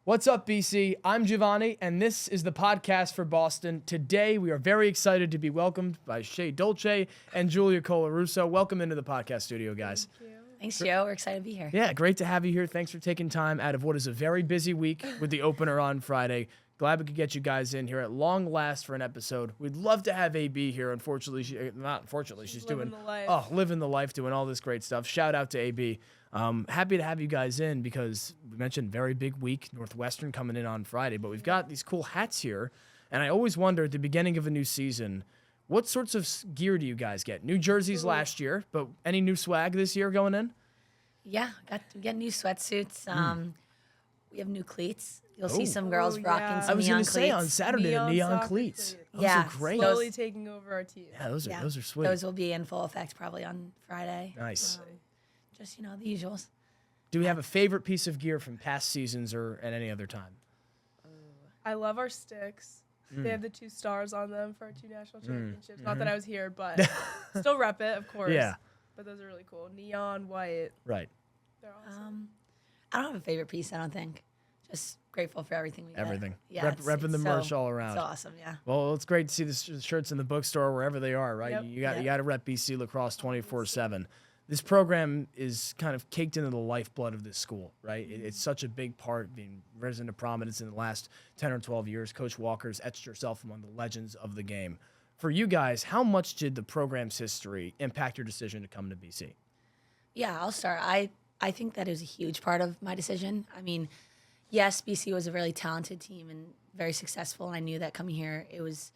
What's up, BC? I'm Giovanni, and this is the podcast for Boston. Today, we are very excited to be welcomed by Shea Dolce and Giulia Colarusso. Welcome into the podcast studio, guys. Thank you. Thanks, Joe. We're excited to be here. Yeah, great to have you here. Thanks for taking time out of what is a very busy week with the opener on Friday. Glad we could get you guys in here at long last for an episode. We'd love to have AB here. Unfortunately, she's Living the life. living the life, doing all this great stuff. Shout out to AB. Happy to have you guys in because we mentioned very big week, Northwestern coming in on Friday, but we've got these cool hats here. And I always wonder at the beginning of a new season, what sorts of gear do you guys get? New jerseys last year, but any new swag this year going in? Yeah, we got new sweatsuits. We have new cleats. You'll see some girls rocking yeah. some I was neon going to say on cleats. Saturday, the neon soccer cleats. cleats. Those Yeah, are great. Slowly taking over our team. Yeah, those are sweet. Those will be in full effect probably on Friday. Nice. Just, the usuals. Do we have a favorite piece of gear from past seasons or at any other time? I love our sticks. They have the 2 stars on them for our 2 national championships. Not that I was here, but still rep it, of course. Yeah. But those are really cool. Neon white. Right. They're awesome. I don't have a favorite piece, I don't think. Just grateful for everything we get. Everything. Yeah, Repping the merch all around. It's awesome, yeah. Well, it's great to see the shirts in the bookstore wherever they are, right? Yep. You got to rep BC Lacrosse 24/7. This program is kind of caked into the lifeblood of this school, right? It's such a big part, being risen to prominence in the last 10 or 12 years. Coach Walker's etched herself among the legends of the game. For you guys, how much did the program's history impact your decision to come to BC? Yeah, I'll start. I think that is a huge part of my decision. I mean, yes, BC was a really talented team and very successful, and I knew that coming here, it was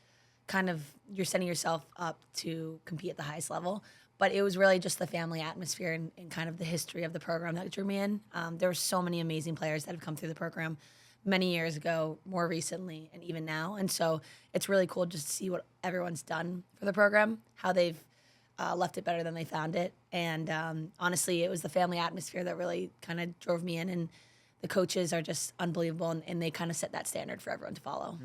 kind of, you're setting yourself up to compete at the highest level. But it was really just the family atmosphere and kind of the history of the program that drew me in. There were so many amazing players that have come through the program many years ago, more recently, and even now. And so it's really cool just to see what everyone's done for the program, how they've left it better than they found it. And honestly, it was the family atmosphere that really kind of drove me in. And the coaches are just unbelievable, and they kind of set that standard for everyone to follow.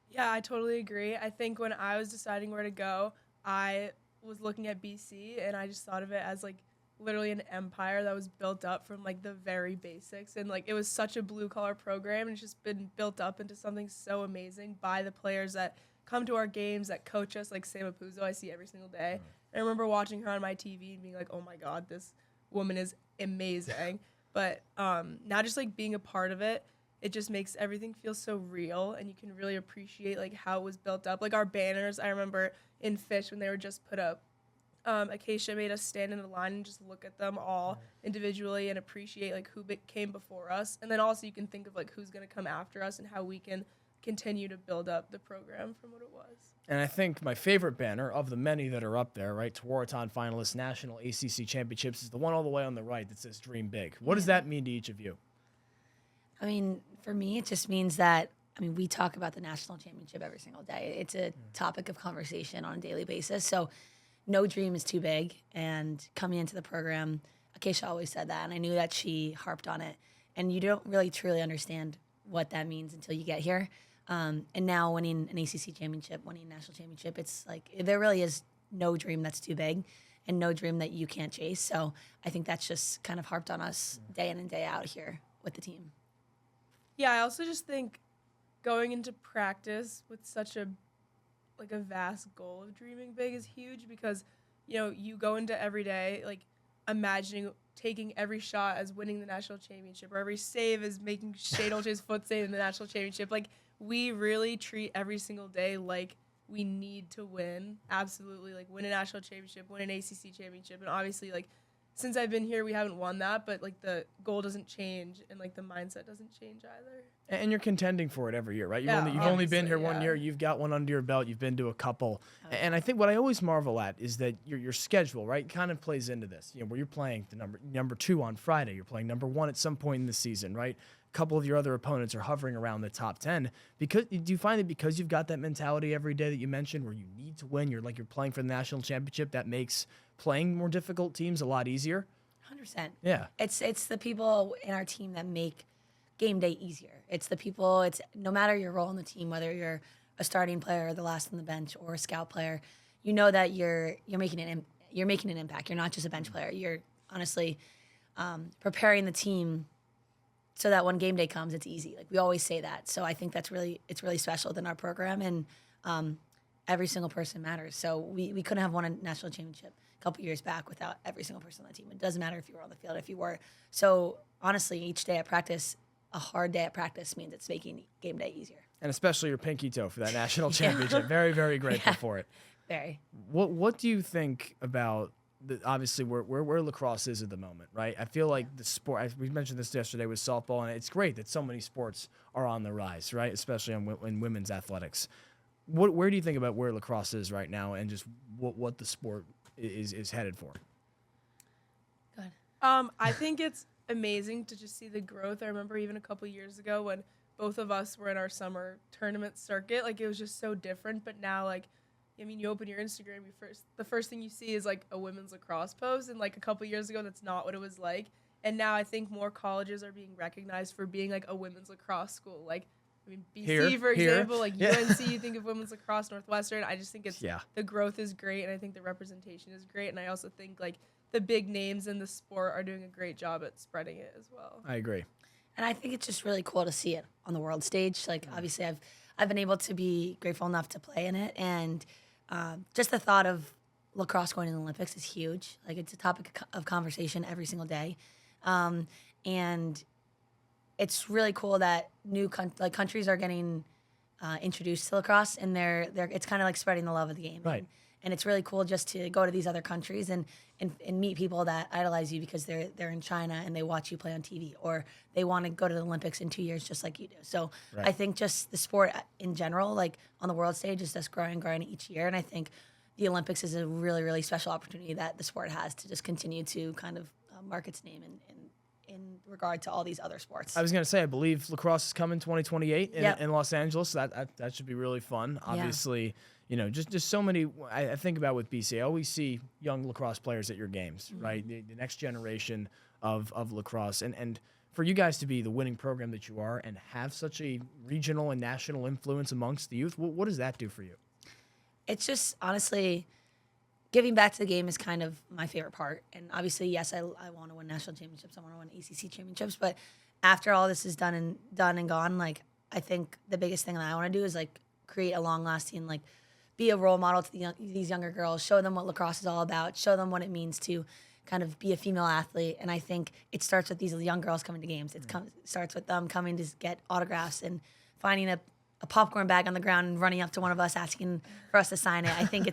Yeah, I totally agree. I think when I was deciding where to go, I was looking at BC, and I just thought of it as, like, literally an empire that was built up from, like, the very basics. And, like, it was such a blue-collar program, and it's just been built up into something so amazing by the players that come to our games, that coach us, like Sam Apuzzo, I see every single day. I remember watching her on my TV and being like, oh, my God, this woman is amazing. But now just, like, being a part of it, it just makes everything feel so real, and you can really appreciate, like, how it was built up. Like, our banners, I remember in Fish when they were just put up, Acacia made us stand in a line and just look at them all individually and appreciate, like, who came before us. And then also you can think of, like, who's going to come after us and how we can continue to build up the program from what it was. And I think my favorite banner of the many that are up there, right, Tewaaraton finalists, National ACC Championships, is the one all the way on the right that says Dream Big. What does that mean to each of you? I mean, for me, it just means that, we talk about the national championship every single day. It's a topic of conversation on a daily basis. So no dream is too big. And coming into the program, Acacia always said that, and I knew that she harped on it. And you don't really truly understand what that means until you get here. And now winning an ACC championship, winning a national championship, it's like there really is no dream that's too big and no dream that you can't chase. So I think that's just kind of harped on us day in and day out here with the team. Yeah, I also just think going into practice with such a vast goal of dreaming big is huge because, you go into every day, like, imagining taking every shot as winning the national championship or every save as making Shea Dolce's foot save in the national championship. Like, we really treat every single day like we need to win. Absolutely, like, win a national championship, win an ACC championship. And obviously, like, since I've been here, we haven't won that, but, like, the goal doesn't change and, like, the mindset doesn't change either. And you're contending for it every year, right? Yeah, You've only been here obviously, 1 year. You've got one under your belt. You've been to a couple. And I think what I always marvel at is that your schedule, right, kind of plays into this. Where you're playing the number 2 on Friday. You're playing number 1 at some point in the season, right? A couple of your other opponents are hovering around the top 10. Do you find that because you've got that mentality every day that you mentioned where you need to win, you're playing for the national championship, that makes playing more difficult teams a lot easier? 100%. Yeah. It's the people in our team that make game day easier. It's the people, it's no matter your role in the team, whether you're a starting player or the last on the bench or a scout player, you know that you're making an impact. You're not just a bench player. You're honestly preparing the team so that when game day comes, it's easy. Like we always say that. So I think it's really special within our program, and every single person matters. So we couldn't have won a national championship a couple years back without every single person on the team. It doesn't matter if you were on the field, if you were. So honestly, each day at practice, a hard day at practice means it's making game day easier. And especially your pinky toe for that national championship. Very, very grateful for it. Very. What do you think about obviously where lacrosse is at the moment, right? I feel like the sport, we mentioned this yesterday with softball, and it's great that so many sports are on the rise, right? Especially in women's athletics. Where do you think about where lacrosse is right now, and just what the sport is headed for? Go ahead. I think it's amazing to just see the growth. I remember even a couple years ago when both of us were in our summer tournament circuit, like it was just so different. But now, like, I mean, you open your Instagram, the first thing you see is like a women's lacrosse post, and like a couple years ago, that's not what it was like. And now I think more colleges are being recognized for being like a women's lacrosse school. Like, I mean, BC, for example, like UNC, you think of women's lacrosse, Northwestern. I just think the growth is great, and I think the representation is great. And I also think like the big names in the sport are doing a great job at spreading it as well. I agree. And I think it's just really cool to see it on the world stage. Like obviously I've been able to be grateful enough to play in it, and just the thought of lacrosse going to the Olympics is huge. Like it's a topic of conversation every single day. And it's really cool that new countries are getting introduced to lacrosse, and it's kind of like spreading the love of the game. Right. And it's really cool just to go to these other countries and meet people that idolize you because they're in China and they watch you play on TV, or they want to go to the Olympics in 2 years just like you do. So I think just the sport in general, like on the world stage, is just growing each year. And I think the Olympics is a really, really special opportunity that the sport has to just continue to kind of mark its name in regard to all these other sports. I was going to say, I believe lacrosse is coming 2028 in Los Angeles. So that should be really fun. Obviously, you know, just so many. I think about with BC, I always see young lacrosse players at your games, right? The next generation of lacrosse. And for you guys to be the winning program that you are and have such a regional and national influence amongst the youth, what does that do for you? It's just, honestly, giving back to the game is kind of my favorite part. And obviously, yes, I want to win national championships. I want to win ACC championships. But after all this is done and gone, like, I think the biggest thing that I want to do is, like, create a long-lasting, like, be a role model to these younger girls, show them what lacrosse is all about, show them what it means to kind of be a female athlete. And I think it starts with these young girls coming to games. It starts with them coming to get autographs and finding a popcorn bag on the ground and running up to one of us asking for us to sign it. I think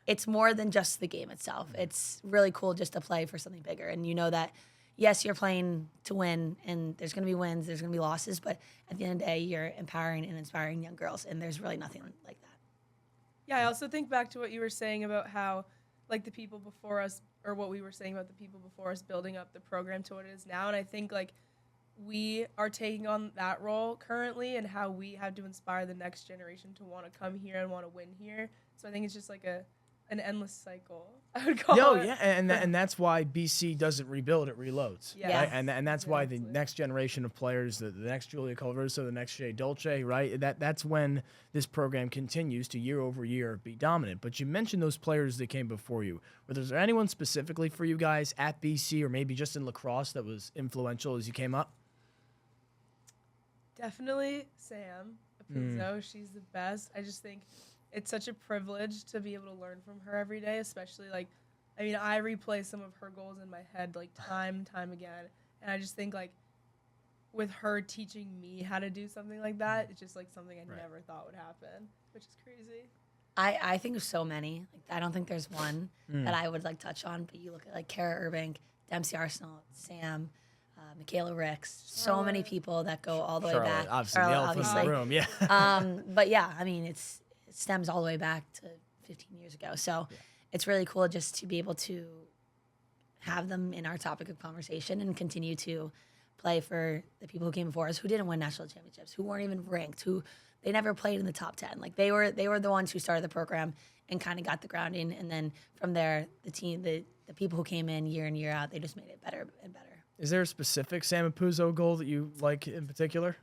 it's more than just the game itself. It's really cool just to play for something bigger. And you know that, yes, you're playing to win, and there's going to be wins, there's going to be losses, but at the end of the day, you're empowering and inspiring young girls, and there's really nothing like that. Yeah, I also think back to what you were saying about how, like, the people before us, or what we were saying about the people before us building up the program to what it is now. And I think, like, we are taking on that role currently, and how we have to inspire the next generation to want to come here and want to win here. So I think it's just like an endless cycle, I would call it. Yeah, and that's why BC doesn't rebuild, it reloads. Yeah. Right? And that's why the next generation of players, the next Giulia Colarusso, the next Shea Dolce, right? That's when this program continues to year over year be dominant. But you mentioned those players that came before you. Was there anyone specifically for you guys at BC, or maybe just in lacrosse, that was influential as you came up? Definitely Sam Apuzzo. She's the best. I just think it's such a privilege to be able to learn from her every day, especially, like, I mean, I replay some of her goals in my head, like, time and time again. And I just think, like, with her teaching me how to do something like that, it's just, like, something I never thought would happen, which is crazy. I think of so many. Like, I don't think there's one that I would, like, touch on, but you look at, like, Kara Urbank, Dempsey Arsenal, Sam, Michaela Ricks, so many people that go all the way back. Obviously, the elephant in the room, yeah. But, yeah, I mean, it stems all the way back to 15 years ago. So it's really cool just to be able to have them in our topic of conversation and continue to play for the people who came before us, who didn't win national championships, who weren't even ranked, who they never played in the top 10. Like, they were the ones who started the program and kind of got the grounding. And then from there, the team, the people who came in year in, year out, they just made it better and better. Is there a specific Sam Apuzzo goal that you like in particular?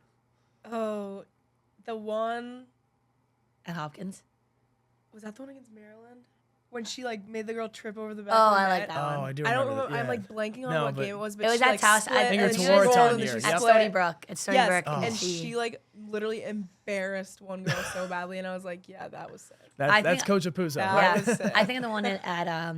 Oh, the one At Hopkins? was that the one against Maryland? when she like made the girl trip over the back. Oh, of the I like net. that Oh, one. I do I don't remember. remember. I'm like blanking on No, what but game it was, but It was she, at like, Taos. split I think and it's she Wartown rolled and then year. she Yep. At split. Stony Brook. At Stony Yes, Brook. Oh. and she- she like literally embarrassed one girl so badly, and I was like, yeah, that was sick. I That's think- Coach Apuzzo, That right? was sick. I think the one at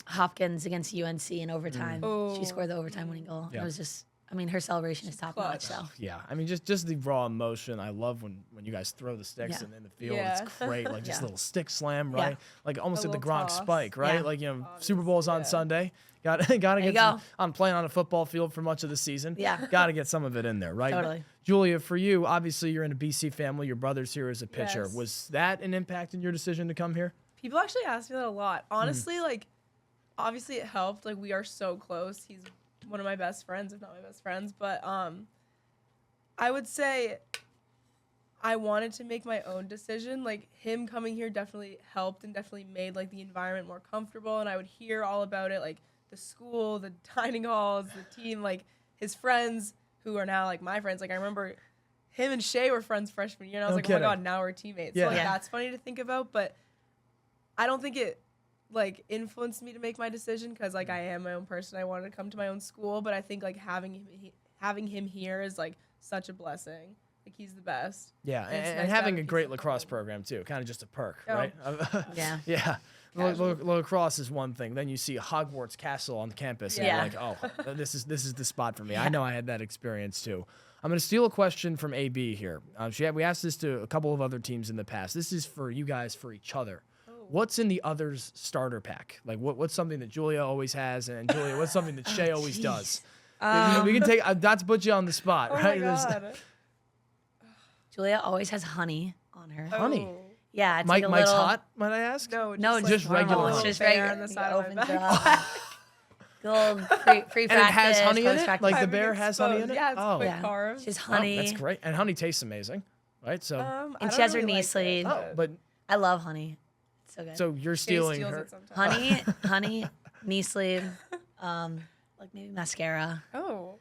Hopkins against UNC in overtime. Oh. She scored the overtime winning goal. Yeah. It was just, I mean, her celebration is top notch. clutch. So Yeah, I mean, just the raw emotion. I love when you guys throw the sticks Yeah. in the field. Yeah. It's great, like just a Yeah. little stick slam, Yeah. right? Like almost A like the little Gronk toss. spike, right? Yeah. Like Super Bowl's on yeah. Sunday. Got to you get go. on playing on a football field for much of the season. Yeah. Got to get some of it in there, right? Totally. Julia, for you, obviously you're in a BC family. Your brother's here as a pitcher. Yes. Was that an impact in your decision to come here? People actually ask me that a lot. Honestly, like, obviously it helped. Like, we are so close. He's one of my best friends, if not my best friends. But I would say I wanted to make my own decision. Like, him coming here definitely helped and definitely made, like, the environment more comfortable. And I would hear all about it, like, the school, the dining halls, the team, like, his friends who are now, like, my friends. Like, I remember him and Shea were friends freshman year. And I was No like, kidding. oh, my God, now we're teammates. Yeah. So, like, Yeah. that's funny to think about. But I don't think it like influenced me to make my decision because like I am my own person. I wanted to come to my own school, but I think like having him here is like such a blessing. Like he's the best. Yeah, And it's and nice to having have a a great piece of lacrosse home. program too, kind of just a perk, Oh. right? Yeah. Yeah. Casual. Lacrosse is one thing. Then you see Hogwarts Castle on campus, and Yeah. you're like, oh, this is the spot for me. I know I had that experience too. I'm going to steal a question from AB here. We asked this to a couple of other teams in the past. This is for you guys, for each other. What's in the other's starter pack? Like, what's something that Julia always has, and Julia, what's something that Shea always does? We can take not to put you on the spot, Oh right? my There's- God. Julia always has honey on her. Honey. Oh. Yeah, it's like a Mike's little. hot, might I ask? No, No, just, just like, regular a little honey. Just bear regular. on the You side of open my it back. up. Little free And it has practice, honey in it? post-practice. Like the Having bear has honey in it? exposed. Yeah, it's Oh. quick Yeah. carbs. She has Oh, honey. that's great. And honey tastes amazing, right? So, I And don't she has her really knee like it, sleeve. oh, but I love honey. It's so good. so you're Shea stealing steals her. it sometimes. honey, knee sleeve, like maybe mascara, Oh.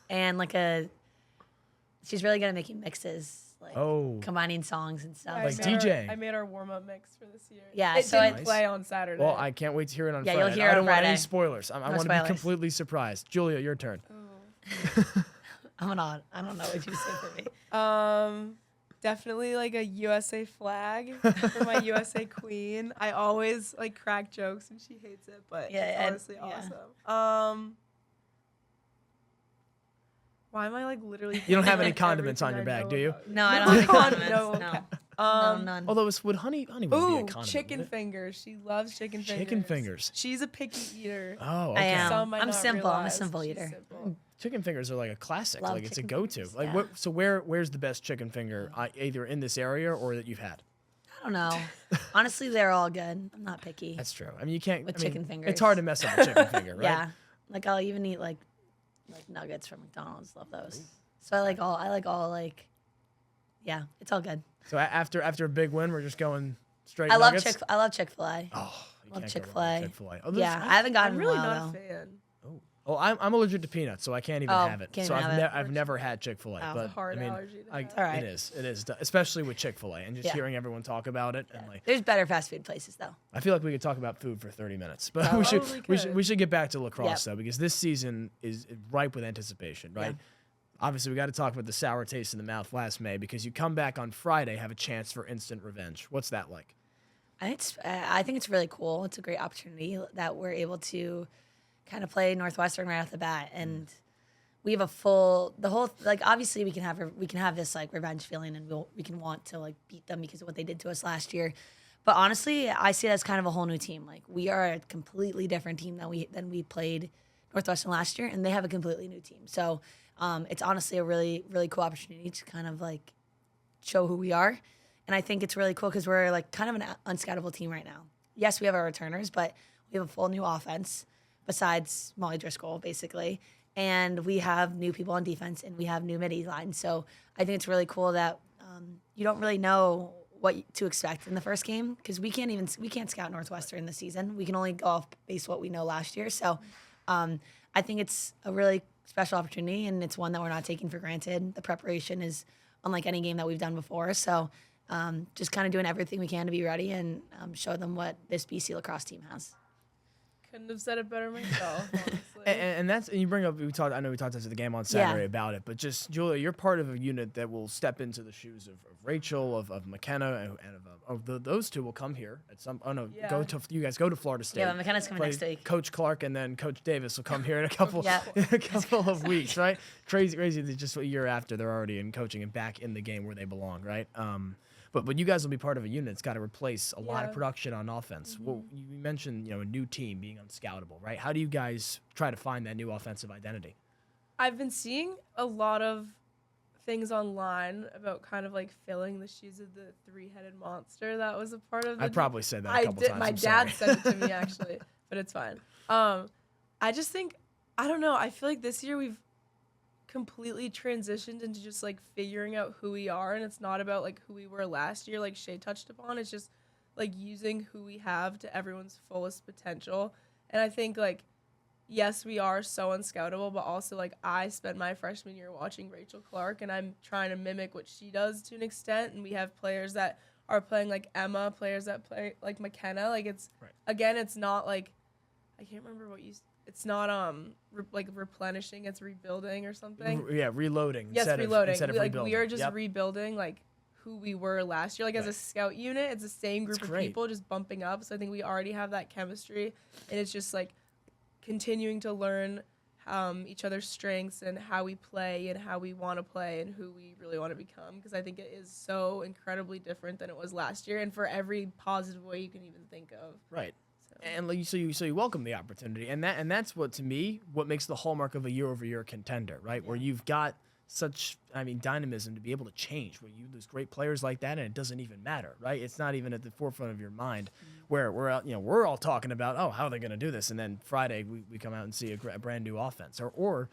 and like she's really good at making mixes, like Oh. combining songs and stuff. I Like made DJ. I made our warm-up mix for this year. Yeah, it so didn't Nice. play on Saturday. Well, I can't wait to hear it on Yeah, Friday. you'll hear I it don't on want any Friday. spoilers. I No want to be spoilers. completely surprised. Julia, your turn. I don't know what you say for me. Definitely like a USA flag for my USA queen. I always like crack jokes and she hates it, but Yeah, it's and- honestly yeah. awesome. Why am I like literally? You don't have thinking any of condiments on everything your I bag, know do you? about No, I don't have any condiments. No, No, okay. no, none. Although would honey wouldn't be a Ooh, condiment. chicken would it? fingers. She loves chicken fingers. Chicken fingers. She's a picky eater. Oh, I okay. am. Some might I'm not simple. I'm a realize simple she's eater. simple. Chicken fingers are like a classic. Love Like it's a chicken go-to. fingers, Like yeah. so where's the best chicken finger? Either in this area or that you've had. I don't know. Honestly, they're all good. I'm not picky. That's true. I mean, you can't. With I mean, chicken fingers. It's hard to mess up a chicken finger, right? Yeah, like I'll even eat like nuggets from McDonald's. Love those. So I like all like, yeah, it's all good. So after a big win, we're just going straight. I love nuggets? I love Chick-fil-A. Oh, you Love can't Chick-fil-A. Go Chick-fil-A. Oh, Yeah, I haven't gotten I'm really in a not while a though. fan. Oh, I'm allergic to peanuts, so I can't even Oh, have it. can't So even have it. I've never had Chick-fil-A. Oh. But It's a hard I mean, allergy to have. All right. it is, especially with Chick-fil-A, and just Yeah. hearing everyone talk about it, and like There's better fast food places though. I feel like we could talk about food for 30 minutes, but Oh, we should probably we should get back to lacrosse Yep. though, because this season is ripe with anticipation, right? Obviously, we got to talk about the sour taste in the mouth last May because you come back on Friday, have a chance for instant revenge. What's that like? I think it's really cool. It's a great opportunity that we're able to kind of play Northwestern right off the bat, and we have obviously we can have this like revenge feeling, and we can want to like beat them because of what they did to us last year. But honestly, I see it as kind of a whole new team. Like we are a completely different team than we played Northwestern last year, and they have a completely new team. So it's honestly a really really cool opportunity to kind of like show who we are. And I think it's really cool because we're like kind of an unscoutable team right now. Yes, we have our returners, but we have a full new offense besides Molly Driscoll, basically. And we have new people on defense, and we have new midi lines. So I think it's really cool that you don't really know what to expect in the first game because we can't scout Northwestern this season. We can only go off base what we know last year. So I think it's a really special opportunity, and it's one that we're not taking for granted. The preparation is unlike any game that we've done before. So just kind of doing everything we can to be ready and show them what this BC lacrosse team has. Couldn't have said it better myself, honestly. And that's, and you bring up, I know we talked after the game on Saturday about it, but just, Giulia, you're part of a unit that will step into the shoes of Rachel, of McKenna, and those two will come here at some, you guys go to Florida State. Yeah, but McKenna's coming next week. Coach Clark and then Coach Davis will come here in a couple, a couple of weeks, right? Crazy that just a year after they're already in coaching and back in the game where they belong, right? But you guys will be part of a unit that's got to replace a lot of production on offense. Mm-hmm. Well, you mentioned a new team being unscoutable, right? How do you guys try to find that new offensive identity? I've been seeing a lot of things online about kind of like filling the shoes of the three-headed monster that was a part of the I'd probably say that a couple times. My dad said it to me actually, but it's fine. I just think, I don't know, I feel like this year we've completely transitioned into just like figuring out who we are, and it's not about like who we were last year like Shea touched upon. It's just like using who we have to everyone's fullest potential. And I think like, yes, we are so unscoutable, but also like I spent my freshman year watching Rachel Clark, and I'm trying to mimic what she does to an extent. And we have players that are playing like Emma, players that play like McKenna. Like it's again, it's not like, I can't remember what you. It's not like replenishing, it's rebuilding or something. Reloading. Yes, reloading. Instead of rebuilding. We are just rebuilding like who we were last year. Like as a scout unit, it's the same group of people just bumping up. So I think we already have that chemistry, and it's just like continuing to learn each other's strengths and how we play and how we want to play and who we really want to become. Because I think it is so incredibly different than it was last year, and for every positive way you can even think of. Right. And so you welcome the opportunity, and that's what, to me, what makes the hallmark of a year-over-year contender, right? Yeah. Where you've got such, dynamism to be able to change, where you lose great players like that, and it doesn't even matter, right? It's not even at the forefront of your mind, where we're all talking about, how are they going to do this, and then Friday we come out and see a brand new offense, or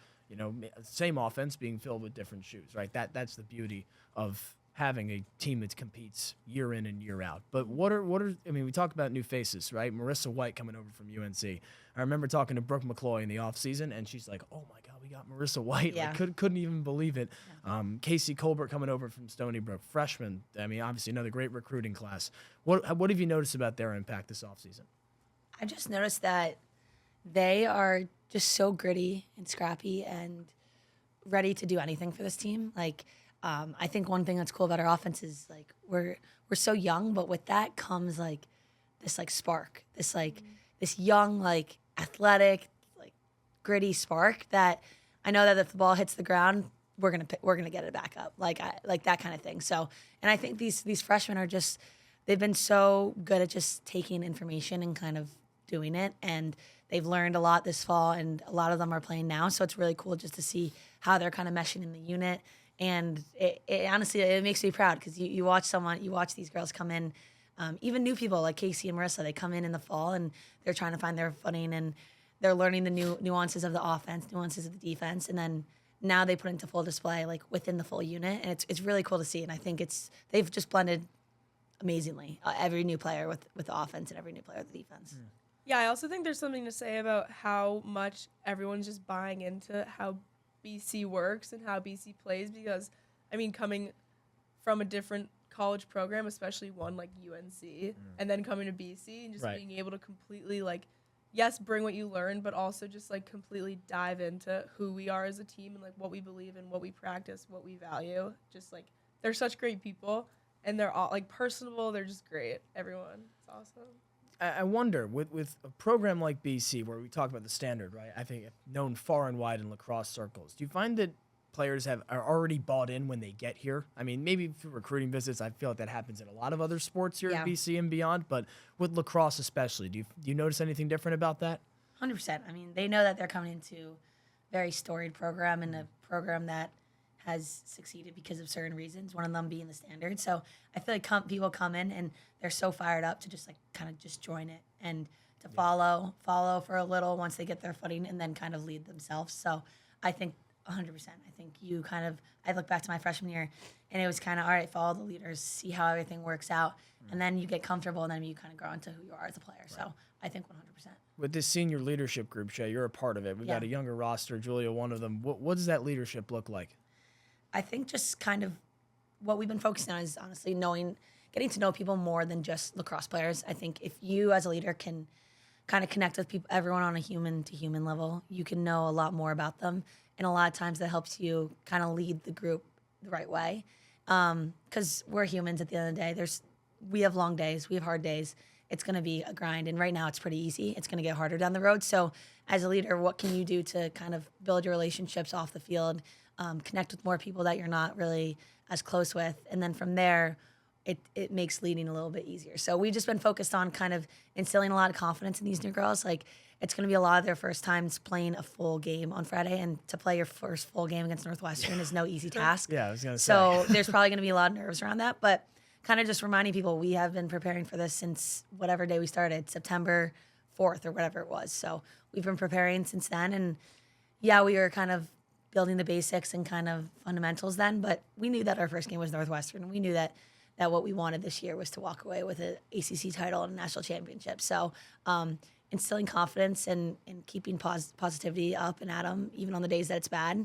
same offense being filled with different shoes, right? That's the beauty of having a team that competes year in and year out. But what are we talk about new faces, right? Marissa White coming over from UNC. I remember talking to Brooke McCloy in the offseason, and she's like, oh my God, we got Marissa White. Yeah. Like, couldn't even believe it. Yeah. Casey Colbert coming over from Stony Brook, freshman. Obviously another great recruiting class. What have you noticed about their impact this offseason? I just noticed that they are just so gritty and scrappy and ready to do anything for this team. Like, I think one thing that's cool about our offense is like we're so young, but with that comes like this like spark, this like this young like athletic like gritty spark that I know that if the ball hits the ground, we're gonna get it back up, like that kind of thing. So, and I think these freshmen are just, they've been so good at just taking information and kind of doing it, and they've learned a lot this fall, and a lot of them are playing now. So it's really cool just to see how they're kind of meshing in the unit. And it honestly, it makes me proud because you watch these girls come in, even new people like Casey and Marissa, they come in the fall and they're trying to find their footing and they're learning the new nuances of the offense, nuances of the defense. And then now they put into full display like within the full unit. And it's really cool to see. And I think they've just blended amazingly, every new player with the offense and every new player with the defense. Yeah, I also think there's something to say about how much everyone's just buying into how BC works and how BC plays, because coming from a different college program, especially one like UNC, and then coming to BC and just being able to completely like, yes, bring what you learned, but also just like completely dive into who we are as a team and like what we believe in, what we practice, what we value. Just like, they're such great people, and they're all like personable. They're just great. Everyone, it's awesome. I wonder, with a program like BC, where we talk about the standard, right? I think known far and wide in lacrosse circles. Do you find that players are already bought in when they get here? Maybe through recruiting visits, I feel like that happens in a lot of other sports here at BC and beyond, but with lacrosse especially, do you notice anything different about that? 100%. They know that they're coming into a very storied program and a program that has succeeded because of certain reasons, one of them being the standard. So I feel like people come in and they're so fired up to just like kind of just join it and to follow for a little once they get their footing and then kind of lead themselves. So I think 100%. I think I look back to my freshman year and it was kind of, all right, follow the leaders, see how everything works out. And then you get comfortable and then you kind of grow into who you are as a player. Right. So I think 100%. With this senior leadership group, Shea, you're a part of it. We've got a younger roster, Giulia, one of them. What does that leadership look like? I think just kind of what we've been focusing on is honestly getting to know people more than just lacrosse players. I think if you as a leader can kind of connect with people, everyone on a human to human level, you can know a lot more about them. And a lot of times that helps you kind of lead the group the right way. Because we're humans at the end of the day. We have long days, we have hard days. It's going to be a grind. And right now it's pretty easy. It's going to get harder down the road. So as a leader, what can you do to kind of build your relationships off the field, connect with more people that you're not really as close with? And then from there, it makes leading a little bit easier. So we've just been focused on kind of instilling a lot of confidence in these new girls. Like, it's going to be a lot of their first times playing a full game on Friday, and to play your first full game against Northwestern is no easy task. Yeah, I was going to say. So there's probably going to be a lot of nerves around that, but kind of just reminding people we have been preparing for this since whatever day we started, September 4th or whatever it was. So we've been preparing since then, and yeah, we were kind of building the basics and kind of fundamentals then, but we knew that our first game was Northwestern. We knew that what we wanted this year was to walk away with an ACC title and a national championship. So instilling confidence and keeping positivity up and at them, even on the days that it's bad,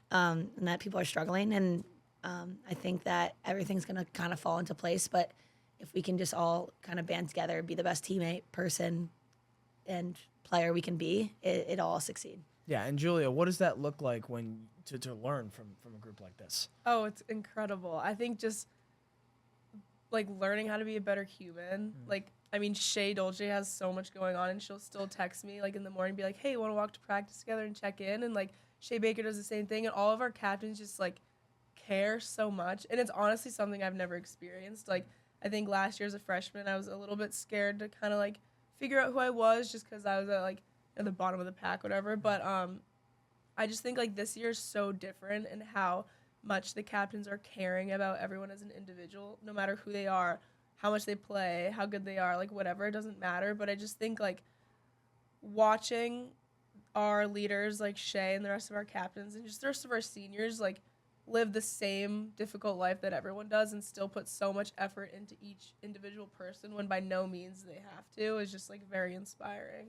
and that people are struggling. And I think that everything's going to kind of fall into place. But if we can just all kind of band together, be the best teammate, person, and player we can be, it'll all succeed. Yeah, and Giulia, what does that look like when to learn from a group like this? Oh, it's incredible. I think just like learning how to be a better human. Like, I mean, Shea Dolce has so much going on, and she'll still text me like in the morning, be like, "Hey, want to walk to practice together and check in?" And like Shea Baker does the same thing, and all of our captains just like care so much. And it's honestly something I've never experienced. Like, I think last year as a freshman, I was a little bit scared to kind of like figure out who I was, just because I was at the bottom of the pack, whatever. But I just think like this year is so different in how much the captains are caring about everyone as an individual, no matter who they are, how much they play, how good they are, like whatever, it doesn't matter. But I just think like watching our leaders like Shea and the rest of our captains and just the rest of our seniors like live the same difficult life that everyone does and still put so much effort into each individual person when by no means they have to is just like very inspiring.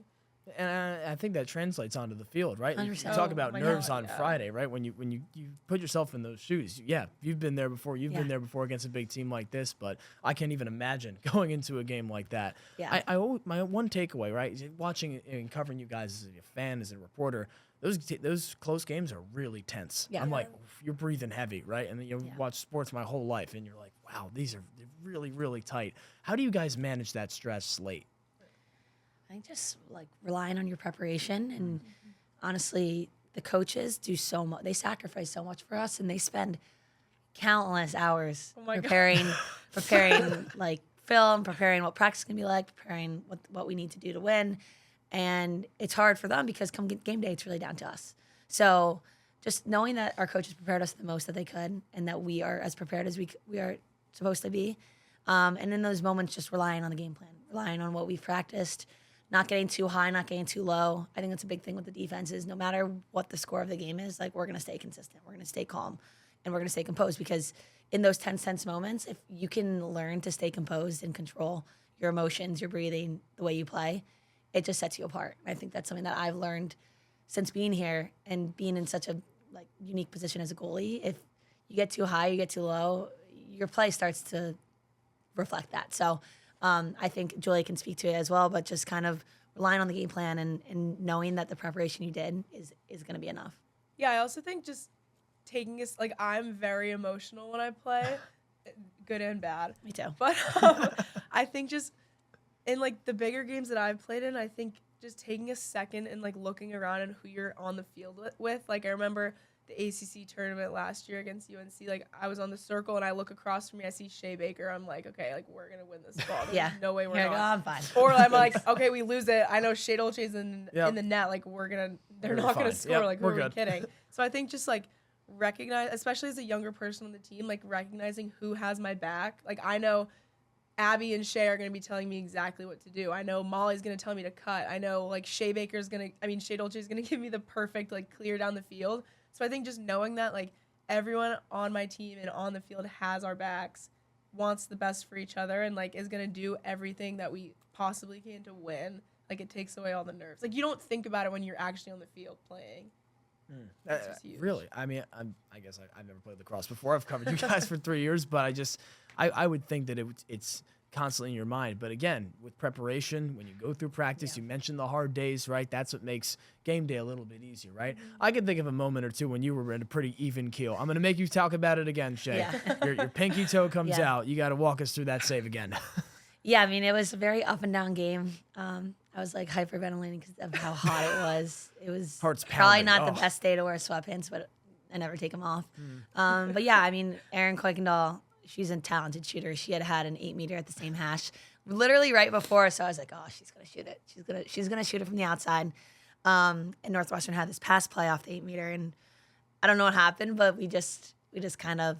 And I think that translates onto the field, right? You 100%. talk about nerves God, on yeah. Friday, right? When you put yourself in those shoes, yeah, you've been there before. You've been there before against a big team like this, but I can't even imagine going into a game like that. Yeah. My one takeaway, right, is watching and covering you guys as a fan, as a reporter, those close games are really tense. Yeah. I'm like, you're breathing heavy, right? And watch sports my whole life, and you're like, wow, they're really, really tight. How do you guys manage that stress late? I think just like relying on your preparation, and honestly, the coaches do so much. They sacrifice so much for us, and they spend countless hours preparing like film, preparing what practice is gonna be like, preparing what we need to do to win. And it's hard for them because come game day, it's really down to us. So just knowing that our coaches prepared us the most that they could, and that we are as prepared as we are supposed to be, and in those moments, just relying on the game plan, relying on what we've practiced. Not getting too high, not getting too low. I think that's a big thing with the defense is no matter what the score of the game is, like we're going to stay consistent. We're going to stay calm, and we're going to stay composed, because in those tense moments, if you can learn to stay composed and control your emotions, your breathing, the way you play, it just sets you apart. And I think that's something that I've learned since being here and being in such a like unique position as a goalie. If you get too high, you get too low, your play starts to reflect that. So I think Giulia can speak to it as well, but just kind of relying on the game plan and knowing that the preparation you did is going to be enough. Yeah, I also think just taking this, like, I'm very emotional when I play, good and bad. Me too. But I think just in, like, the bigger games that I've played in, I think just taking a second and, like, looking around and who you're on the field with. Like, I remember the ACC tournament last year against UNC. Like, I was on the circle, and I look across from me, I see Shea Baker. I'm like, okay, like, we're going to win this ball. There's no way we're not. I'm fine. Or I'm like, okay, we lose it. I know Shea Dolce's in the net. Like, they're not going to score. Yep, like, we're who are we good. kidding? So I think just, like, recognize, especially as a younger person on the team, like, recognizing who has my back. Like, I know Abby and Shea are going to be telling me exactly what to do. I know Molly's going to tell me to cut. I know, like, Shea Dolce is going to give me the perfect, like, clear down the field. So I think just knowing that, like, everyone on my team and on the field has our backs, wants the best for each other, and, like, is going to do everything that we possibly can to win, like, it takes away all the nerves. Like, you don't think about it when you're actually on the field playing. It's just huge. Really? I mean, I guess I've never played lacrosse before. I've covered you guys for 3 years, but I would think that it's constantly in your mind. But again, with preparation, when you go through practice, you mentioned the hard days, right? That's what makes game day a little bit easier, right? I can think of a moment or two when you were in a pretty even keel. I'm going to make you talk about it again, Shea. Yeah. Your pinky toe comes out. You got to walk us through that save again. Yeah, I mean, it was a very up and down game. I was like hyperventilating because of how hot it was. It was Heart's probably pounding. not the Oh. best day to wear sweatpants, but I never take them off. But yeah, I mean, Erin Kuykendall, she's a talented shooter. She had an 8-meter at the same hash, literally right before. So I was like, oh, she's gonna shoot it. She's gonna shoot it from the outside. And Northwestern had this pass play off the 8-meter, and I don't know what happened, but we just kind of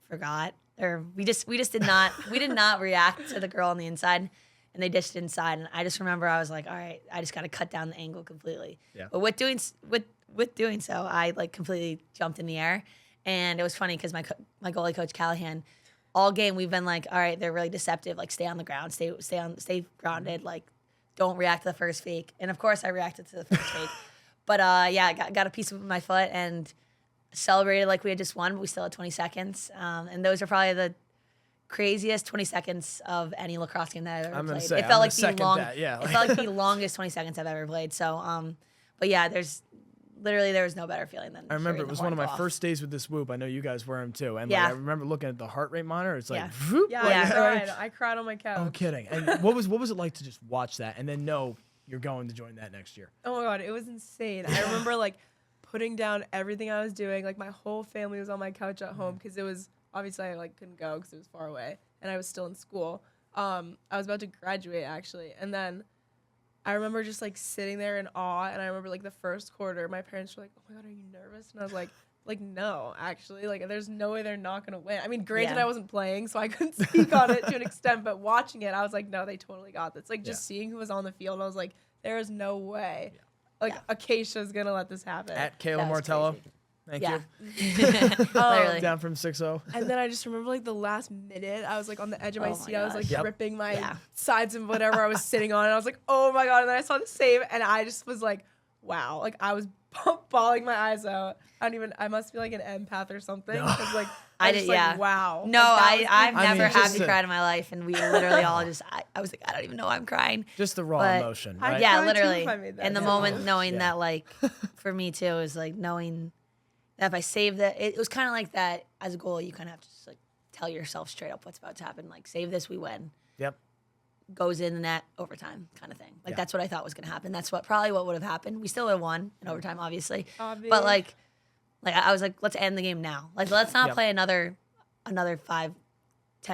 forgot, or we did not react to the girl on the inside, and they dished inside. And I just remember I was like, all right, I just got to cut down the angle completely. Yeah. But with doing so, I like completely jumped in the air, and it was funny because my goalie coach Callahan, all game we've been like, all right, they're really deceptive. Like, stay on the ground, stay grounded. Like, don't react to the first fake. And of course, I reacted to the first fake. But yeah, I got a piece of my foot and celebrated like we had just won, but we still had 20 seconds. And those are probably the craziest 20 seconds of any lacrosse game that I've ever I'm gonna played. say, It I'm felt gonna like second that, yeah. it felt like the longest 20 seconds I've ever played. So, but yeah, there was no better feeling than I remember hearing it the was one of my horn go off. first days with this whoop. I know you guys wear them too. And Yeah. like, I remember looking at the heart rate monitor. It's like, Yeah. whoop, Yeah, like, I right? cried. I cried on my couch. No kidding. And what was it like to just watch that and then know you're going to join that next year? Oh my god, it was insane. I remember like putting down everything I was doing. Like, my whole family was on my couch at home because it was obviously I like couldn't go because it was far away and I was still in school. I was about to graduate actually, and then I remember just like sitting there in awe. And I remember like the first quarter, my parents were like, "Oh my god, are you nervous?" And I was like, no, actually, like there's no way they're not gonna win. I mean, granted, Yeah. I wasn't playing, so I couldn't speak on it to an extent, but watching it, I was like, no, they totally got this. Like, just seeing who was on the field, I was like, there is no way. Like, Acacia's gonna let this happen. At Kayla That was Martello. crazy. Thank Yeah. you. Literally. Down from 6-0. And then I just remember like the last minute, I was like on the edge of my Oh my seat. I was like gosh. Yep. gripping my Yeah. sides of whatever I was sitting on. And I was like, oh my God. And then I saw the save and I just was like, wow. Like, I was bawling my eyes out. I must be like an empath or something. Because like, I was just like, wow. No, Like, I've I mean, never just happy cried in my life, and we literally all just I was like, I don't even know why I'm crying. Just the raw But- emotion, I- right? Yeah, cried too literally. if I made that In the decision. moment, knowing Yeah. that, like, for me too, is like knowing that if I save it was kind of like that as a goal. You kind of have to just like tell yourself straight up what's about to happen. Like, save this, we win. Yep. Goes in the net, overtime, kind of thing. Like, Yeah. that's what I thought was going to happen. That's what would have happened. We still would have won in overtime, obviously. Obvious. But like I was like, let's end the game now. Like, let's not Yep. play another 5-10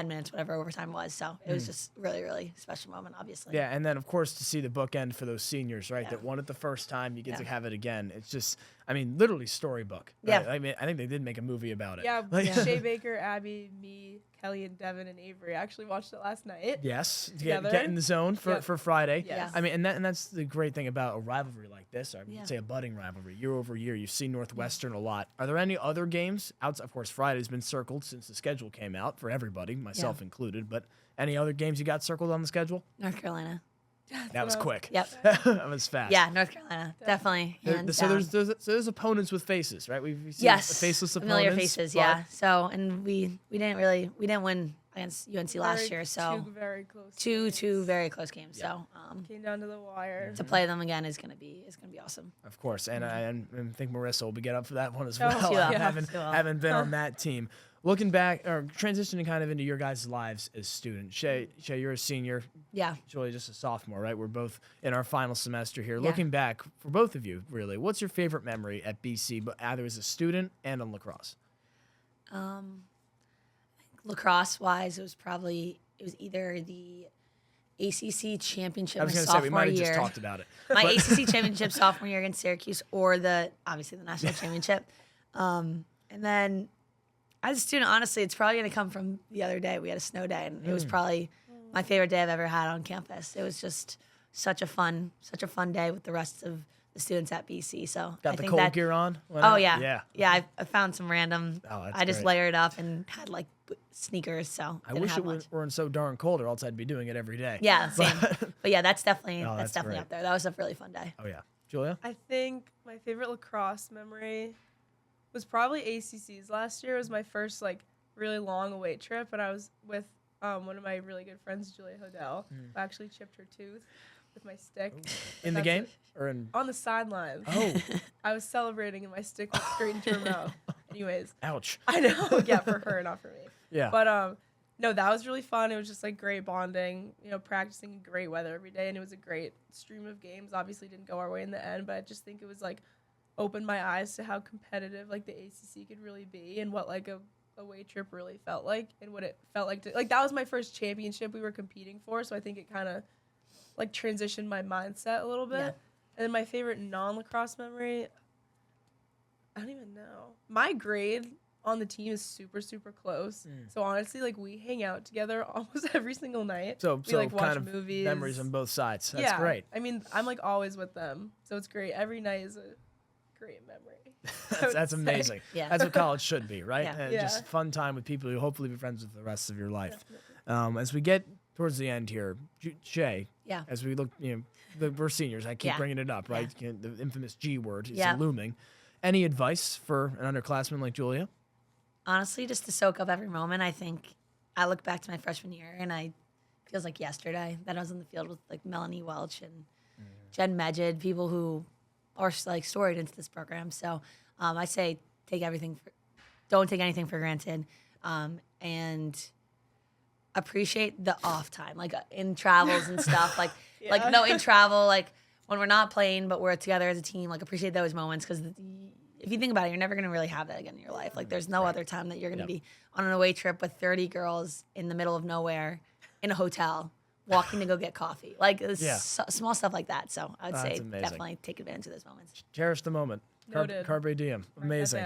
minutes, whatever overtime was. So it was just really, really special moment, obviously. Yeah, and then of course to see the bookend for those seniors, right? Yeah. That won it the first time, you get to Yeah. have it again. It's just, I mean, literally storybook. Yeah. Right? I mean, I think they did make a movie about it. yeah, Like- Shea Baker, Abby, me, Kelly, and Devin, and Avery. I actually watched it last night. Yes, to Together. get in the zone for, Yep. for Friday. Yes. I mean, and that's the great thing about a rivalry like this. Or I Yeah. would say a budding rivalry, year over year. You see Northwestern a lot. Are there any other games outside? Of course, Friday's been circled since the schedule came out for everybody, myself included. But any other games you got circled on the schedule? North Carolina. That was quick. Yep. That was fast. Yeah, North Carolina. Definitely. hands So down. there's opponents with faces, right? We've seen Yes, faceless familiar opponents. faces. but- Yeah. So, and we didn't win against UNC last Very- year. So two very close. two games. very close games. Yeah. So Came down to the wire. to play them again is gonna be awesome. Of course, and I think Marissa will be get up for that one as Oh, well. she will. I Yeah, haven't she will. haven't been on that team. Looking back or transitioning kind of into your guys' lives as students. Shay, you're a senior. Yeah. Julia, just a sophomore, right? We're both in our final semester here. Yeah. Looking back for both of you, really, what's your favorite memory at BC, but either as a student and on lacrosse? Lacrosse wise, it was either the ACC championship I was my going to say we sophomore might have year. just talked about it. My But- ACC championship sophomore year against Syracuse, or obviously the national championship. And then as a student, honestly, it's probably going to come from the other day. We had a snow day, and it was probably my favorite day I've ever had on campus. It was just such a fun day with the rest of the students at BC. So Got I the think cold that, gear on? Went Oh out? yeah, yeah. I found some random. Oh, that's I just great. layered up and had like sneakers. So I didn't wish have it much. weren't so darn cold, or else I'd be doing it every day. Yeah, same. But yeah, that's definitely Oh, that's definitely great. up there. That was a really fun day. Oh yeah, Julia? I think my favorite lacrosse memory was probably ACC's last year. It was my first like really long away trip, and I was with one of my really good friends, Giulia Hodel. I actually chipped her tooth with my stick. In the That's game it. or in? On the sidelines. Oh, I was celebrating, and my stick went straight into her mouth. Anyways, ouch. I know. Yeah, for her, not for me. Yeah. But no, that was really fun. It was just like great bonding, practicing in great weather every day, and it was a great stream of games. Obviously didn't go our way in the end, but I just think it was like opened my eyes to how competitive like the ACC could really be and what like a away trip really felt like and what it felt like to like that was my first championship we were competing for, so I think it kind of like transitioned my mindset a little bit. Yeah. And then my favorite non-lacrosse memory, I don't even know. My grade on the team is super, super close. So honestly, like we hang out together almost every single night. So we like watch kind of movies. memories on both sides. That's yeah, great. I mean, I'm like always with them, so it's great. Every night is a great memory. That's amazing. Yeah. That's what college should be, right? Yeah. Yeah. Just fun time with people you hopefully be friends with the rest of your life. As we get towards the end here, Shea, Yeah. as we look, we're seniors. I keep Yeah. bringing it up, right? The infamous G word is Yeah. looming. Any advice for an underclassman like Giulia? Honestly, just to soak up every moment. I think I look back to my freshman year, and it feels like yesterday that I was in the field with like Melanie Welch and Jen Medjid, people who are like storied into this program. So I say don't take anything for granted, and appreciate the off time, like in travels and stuff. Like in travel, like when we're not playing but we're together as a team. Like appreciate those moments because if you think about it, you're never gonna really have that again in your life. Like there's no other time that you're gonna be on an away trip with 30 girls in the middle of nowhere in a hotel walking to go get coffee. Like small stuff like that. So I would say amazing. definitely take advantage of those moments. Cherish the moment. Noted. Carpe diem. Write that Amazing.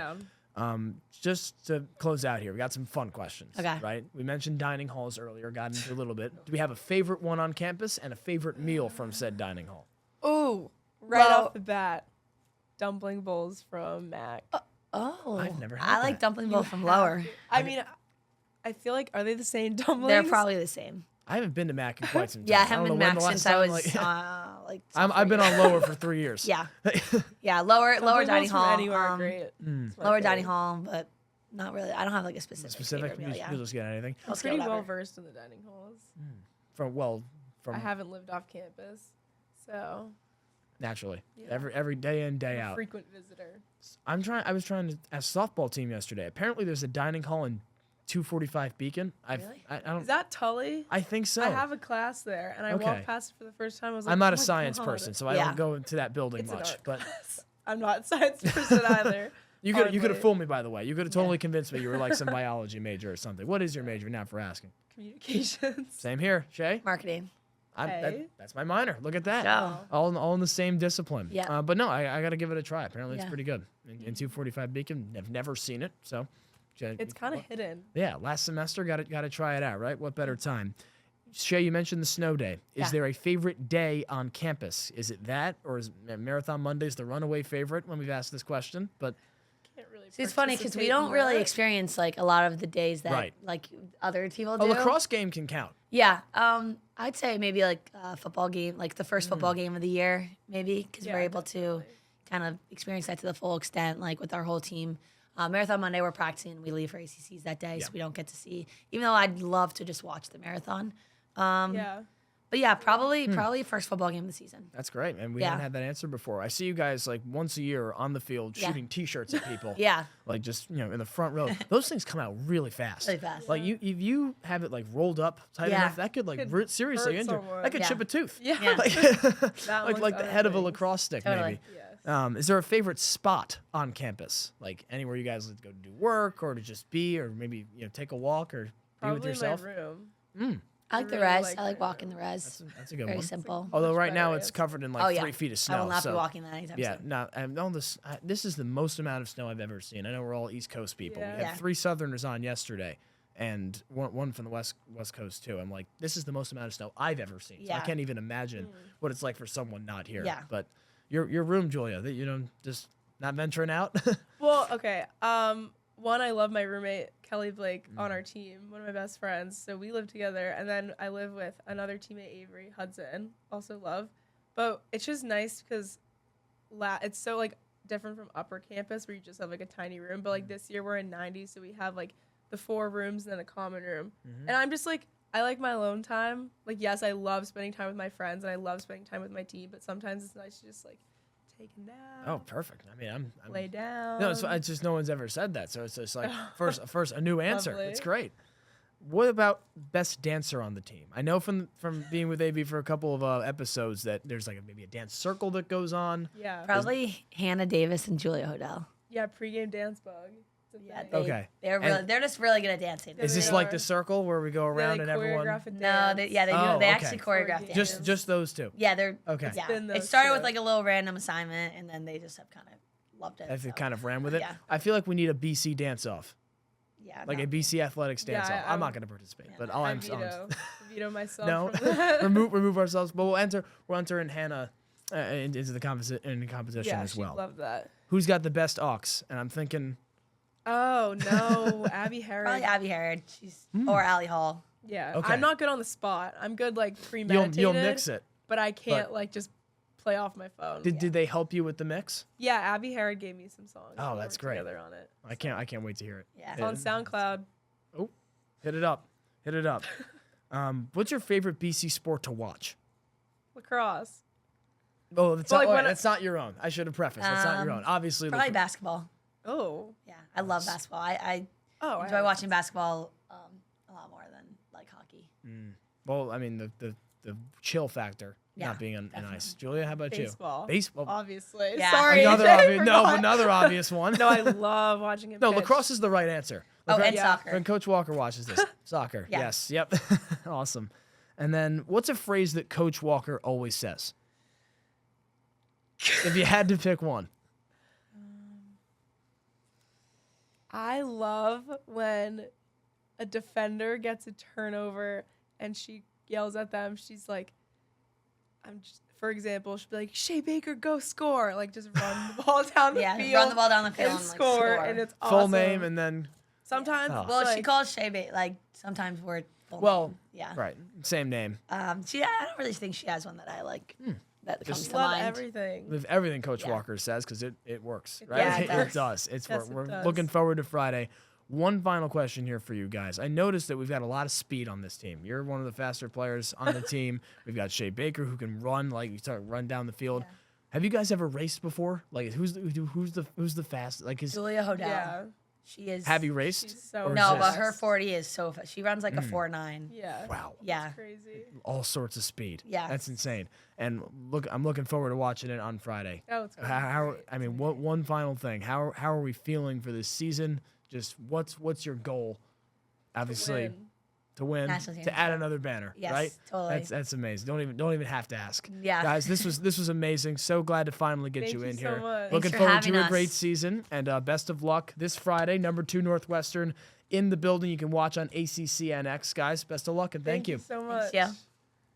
down. Just to close out here, we got some fun questions. Okay. Right? We mentioned dining halls earlier, got into a little bit. Do we have a favorite one on campus and a favorite meal from said dining hall? Ooh, right off the bat, dumpling bowls from Mac. Oh, I've never had I like that. dumpling bowl from Lower. I mean, I feel like, are they the same dumplings? They're probably the same. I haven't been to Mac in quite some time. Yeah, I don't haven't know been when Mac the since last I time, was like, like. I've been on lower for 3 years. Yeah, yeah. Lower Dumpling dining bowls from hall. anywhere are great. It's my Lower favorite. dining hall, but not really. I don't have like a specific Specific, favorite meal. Yeah. you'll just get anything. I'm I'll say pretty whatever. well versed in the dining halls. From I haven't lived off campus, so naturally, Yeah. every day in, day I'm a out. frequent visitor. I was trying to ask softball team yesterday. Apparently, there's a dining hall in 245 Beacon. Really? I don't. Is that Tully? I think so. I have a class there, and I Okay. walked past it for the first time. I was like, I'm not oh a my science God. person, so I Yeah. don't go into that building It's an much. art But class. I'm not a science person either. you could have hardly. fooled me, by the way. You could have totally convinced me you were like some biology major or something. What is your major now for asking? Communications. Same here, Shay. Marketing. Okay. That's my minor. Look at that. Go. All in the same discipline. Yeah. But no, I got to give it a try. Apparently, it's Yeah. pretty good. In 245 Beacon, I've never seen it, so. It's kind of hidden. Yeah, last semester, got to try it out, right? What better time? Shay, you mentioned the snow day. Is Yeah. there a favorite day on campus? Is it that, or is Marathon Mondays the runaway favorite when we've asked this question? But Can't really. See, it's funny because we participate don't in really that. experience like a lot of the days that Right. like other people a do. lacrosse game can count. Yeah. I'd say maybe like a football game, like the first football game of the year, maybe because Yeah, we're able to definitely. kind of experience that to the full extent, like with our whole team. Marathon Monday, we're practicing. We leave for ACCs that day, so we don't get to see. Even though I'd love to just watch the marathon. Yeah. But yeah, probably first football game of the season. That's great, and we Yeah. haven't had that answer before. I see you guys like once a year on the field Yeah. shooting T-shirts at people. Yeah. Like just in the front row. Those things come out really fast. Really fast. Like if you have it like rolled up tight Yeah. enough, that could like Could seriously hurt injure. someone. That could Yeah. chip a tooth. Yeah. Yeah. Like, amongst like the other head of a things. lacrosse stick, Totally. maybe. Yes. Is there a favorite spot on campus? Like anywhere you guys like to go to do work or to just be, or maybe take a walk or be Probably with yourself? my room. I like the really res. like I like my walking the res. That's a good Very one. simple. Although much right now better it's answer. covered in like Oh, yeah. 3 feet of snow. I will not so be walking that anytime yeah, soon. no, and all this. This is the most amount of snow I've ever seen. I know we're all East Coast people. Yeah. We had Yeah. 3 Southerners on yesterday, and one from the West Coast too. I'm like, this is the most amount of snow I've ever seen. So I Yeah. can't even imagine what it's like for someone not here. Yeah. But your room, Julia, that just not venturing out. Well, okay. One, I love my roommate Kelly Blake on our team, one of my best friends. So we live together, and then I live with another teammate, Avery Hudson, also love. But it's just nice because it's so like different from upper campus where you just have like a tiny room, but like this year we're in 90, so we have like the 4 rooms and then a common room. And I'm just like, I like my alone time. Like, yes, I love spending time with my friends and I love spending time with my team, but sometimes it's nice to just like take a nap. Oh, perfect. I mean, I'm lay down. No, it's just no one's ever said that, so it's just like first a new answer. Lovely. It's great. What about best dancer on the team? I know from being with AB for a couple of episodes that there's like maybe a dance circle that goes on. Yeah. Probably Hannah Davis and Julia Hodel. Yeah, pregame dance bug. It's a Yeah, thing. Okay. They're just really good at dancing. Is this They like are. the circle where we go around They and everyone? choreograph a No, dance. they do. Oh, They okay. actually choreograph Just- dances. Just those two. Yeah, they're Okay. Yeah, been it those started two. with like a little random assignment, and then they just have kind of loved it. If so. it kind of ran with it. Yeah. I feel like we need a BC dance off, Yeah, like no. a BC athletics Yeah, dance off. I I'm not would- going to participate, Yeah. but all I I'm veto myself. no, From that. remove ourselves. But we'll enter in Hannah into the competition Yeah, as she'd well. love that. Who's got the best aux? And I'm thinking, Oh no, Abby Harris. Probably Abby Harrod. Or Allie Hall. Yeah, Okay. I'm not good on the spot. I'm good like you'll premeditated. mix it. but I can't like just play off my phone. Did they help you with the mix? Yeah, Abby Harrod gave me some songs. Oh, We that's worked great. Together on it. I can't wait to hear it. Yeah. It's on SoundCloud. Hit it up. What's your favorite BC sport to watch? Lacrosse. Oh, that's, Well, like not, when that's not your own. I should have prefaced. That's not your own. Obviously, Probably basketball. Oh. Yeah, I love basketball. I Oh. enjoy watching basketball a lot more than like hockey. well, I mean the chill factor, Yeah, not being on ice. Julia, how about Baseball. you? Baseball. Obviously. Yeah. Sorry. Another AJ, obvious, no, forgot. another obvious one. No, I love watching him. No, pitch. lacrosse is the right answer. Oh, and Yeah. soccer. When Coach Walker watches this, soccer. Yeah. Yes. Yep. Awesome. And then, what's a phrase that Coach Walker always says? If you had to pick one. I love when a defender gets a turnover and she yells at them. She's like, for example, she'll be like, Shea Baker, go score. Like, just run the ball down the Yeah, field. run the ball down the field and and, like, score. score. And it's Full awesome. name and then Sometimes, Oh. it's Well, she like- calls Shea like sometimes we're full Well, name. Yeah. right, same name. I don't really think she has one that I like that comes just to love mind. everything. With everything Coach Yeah. Walker says, because it works, It right? does. Yeah, it It does. It's Yes, we're it does. looking forward to Friday. One final question here for you guys. I noticed that we've got a lot of speed on this team. You're one of the faster players on the team. We've got Shea Baker who can run, like you start run down the field. Yeah. Have you guys ever raced before? Like who's the fast? Like Julia Hodel. Yeah. She is. have you raced? She's so Or is No, this- but her 40 is so fast. She runs like a 4.9. Yeah. Wow. Yeah. Crazy. All sorts of speed. Yeah. That's insane. And look, I'm looking forward to watching it on Friday. Oh, it's How I mean, what one final thing? How are we feeling for this season? Just what's your goal? Obviously, to win, National to add championship. another banner, Yes, right? totally. That's amazing. Don't even have to ask. Yeah. Guys, this was amazing. So glad to finally get Thank you you in so here. much. Looking Thanks for forward to having a great us. season and best of luck this Friday. Number 2 Northwestern in the building. You can watch on ACCNX, guys. Best of luck and thank you. so much. Thanks, yeah.